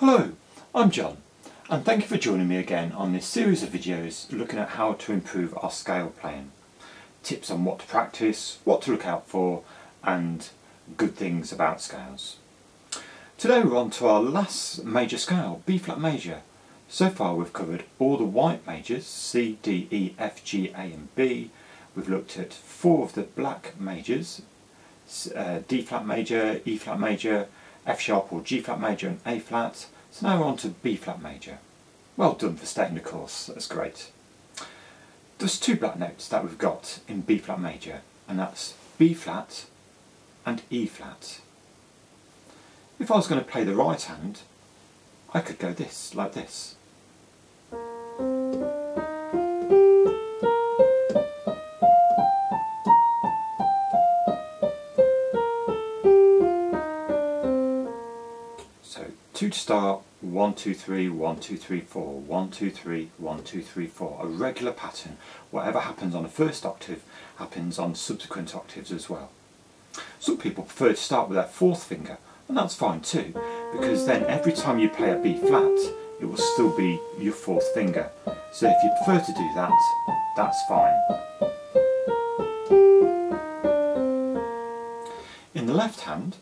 Hello, I'm John, and thank you for joining me again on this series of videos looking at how to improve our scale playing. Tips on what to practice, what to look out for, and good things about scales. Today we're on to our last major scale, B flat major. So far we've covered all the white majors, C, D, E, F, G, A and B. We've looked at 4 of the black majors, D flat major, E flat major, F sharp or G flat major and A flat. So now we're on to B flat major. Well done for staying the course, that's great. There's 2 black notes that we've got in B flat major, and that's B flat and E flat. If I was going to play the right hand, I could go this, like this. So 2 to start, 1, 2, 3, 1, 2, 3, 4, 1, 2, 3, 1, 2, 3, 4. A regular pattern. Whatever happens on the first octave happens on subsequent octaves as well. Some people prefer to start with their 4th finger, and that's fine too, because then every time you play a B flat, it will still be your 4th finger. So if you prefer to do that, that's fine. In the left hand,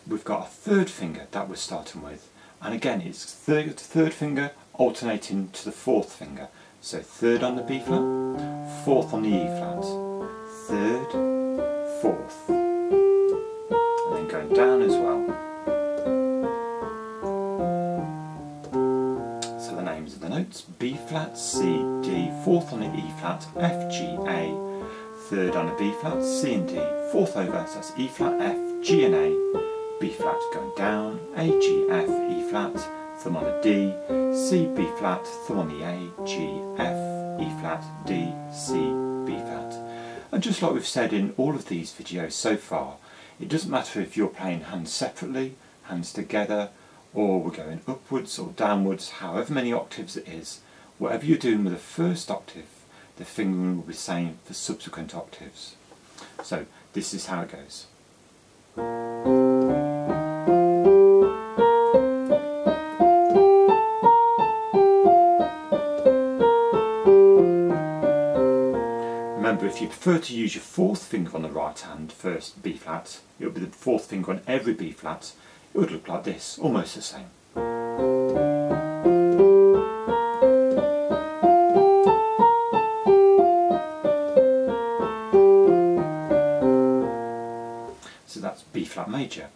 we've got a 3rd finger that we're starting with, and again it's 3rd finger alternating to the 4th finger. So 3rd on the B flat, 4th on the E flat, 3rd, 4th, and then going down as well. So the names of the notes: B flat, C, D, 4th on the E flat, F, G, A, 3rd on the B flat, C and D, 4th over, so that's E flat, F, G and A, B flat going down, A, G, F, E flat, thumb on the D, C, B flat, thumb on the A, G, F, E flat, D, C, B flat. And just like we've said in all of these videos so far, it doesn't matter if you're playing hands separately, hands together, or we're going upwards or downwards, however many octaves it is, whatever you're doing with the first octave, the fingering will be the same for subsequent octaves. So this is how it goes. Remember, if you prefer to use your 4th finger on the right hand, first B flat, it would be the 4th finger on every B flat. It would look like this, almost the same. So that's B flat major.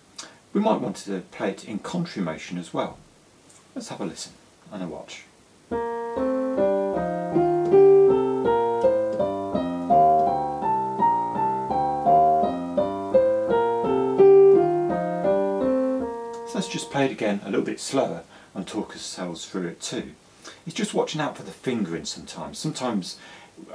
We might want to play it in contrary motion as well. Let's have a listen and a watch. Let's just play it again a little bit slower and talk ourselves through it too. It's just watching out for the fingering sometimes. Sometimes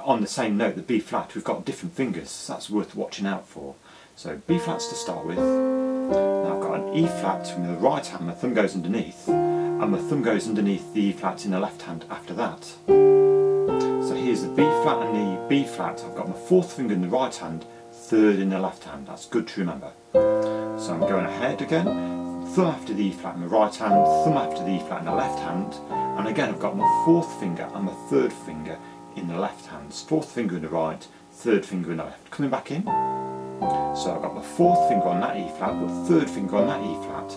on the same note, the B flat, we've got different fingers, so that's worth watching out for. So B flats to start with. Now I've got an E flat with the right hand, my thumb goes underneath, and my thumb goes underneath the E flat in the left hand after that. So here's the B flat and the B flat. I've got my 4th finger in the right hand, 3rd in the left hand. That's good to remember. So I'm going ahead again. Thumb after the E flat in the right hand, thumb after the E flat in the left hand, and again I've got my 4th finger and my 3rd finger in the left hand. 4th finger in the right, 3rd finger in the left. Coming back in. So I've got my 4th finger on that E flat, but 3rd finger on that E flat.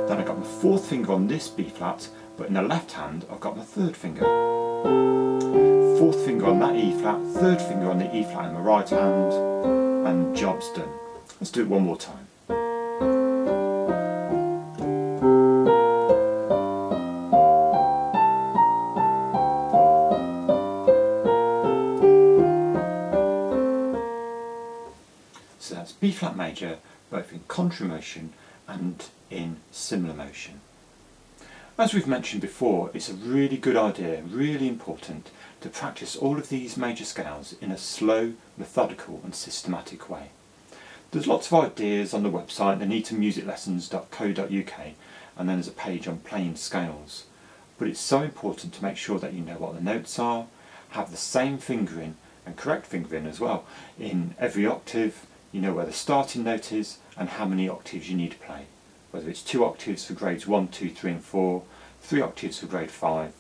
Then I've got my 4th finger on this B flat, but in the left hand I've got my 3rd finger. 4th finger on that E flat, 3rd finger on the E flat in the right hand, and job's done. Let's do it one more time. So that's B flat major, both in contrary motion and in similar motion. As we've mentioned before, it's a really good idea, really important, to practice all of these major scales in a slow, methodical and systematic way. There's lots of ideas on the website, anitamusiclessons.co.uk, and then there's a page on playing scales. But it's so important to make sure that you know what the notes are, have the same fingering and correct fingering as well in every octave. You know where the starting note is and how many octaves you need to play. Whether it's 2 octaves for grades 1, 2, 3 and 4, 3 octaves for grade 5,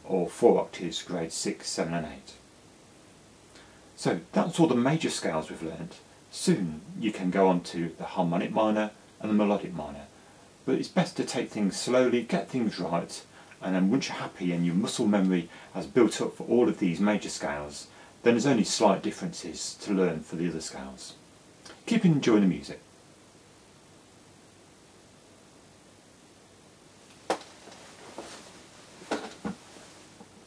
or 4 octaves for grade 6, 7 and 8. So that's all the major scales we've learnt. Soon you can go on to the harmonic minor and the melodic minor, but it's best to take things slowly, get things right, and then once you're happy and your muscle memory has built up for all of these major scales, then there's only slight differences to learn for the other scales. Keep enjoying the music.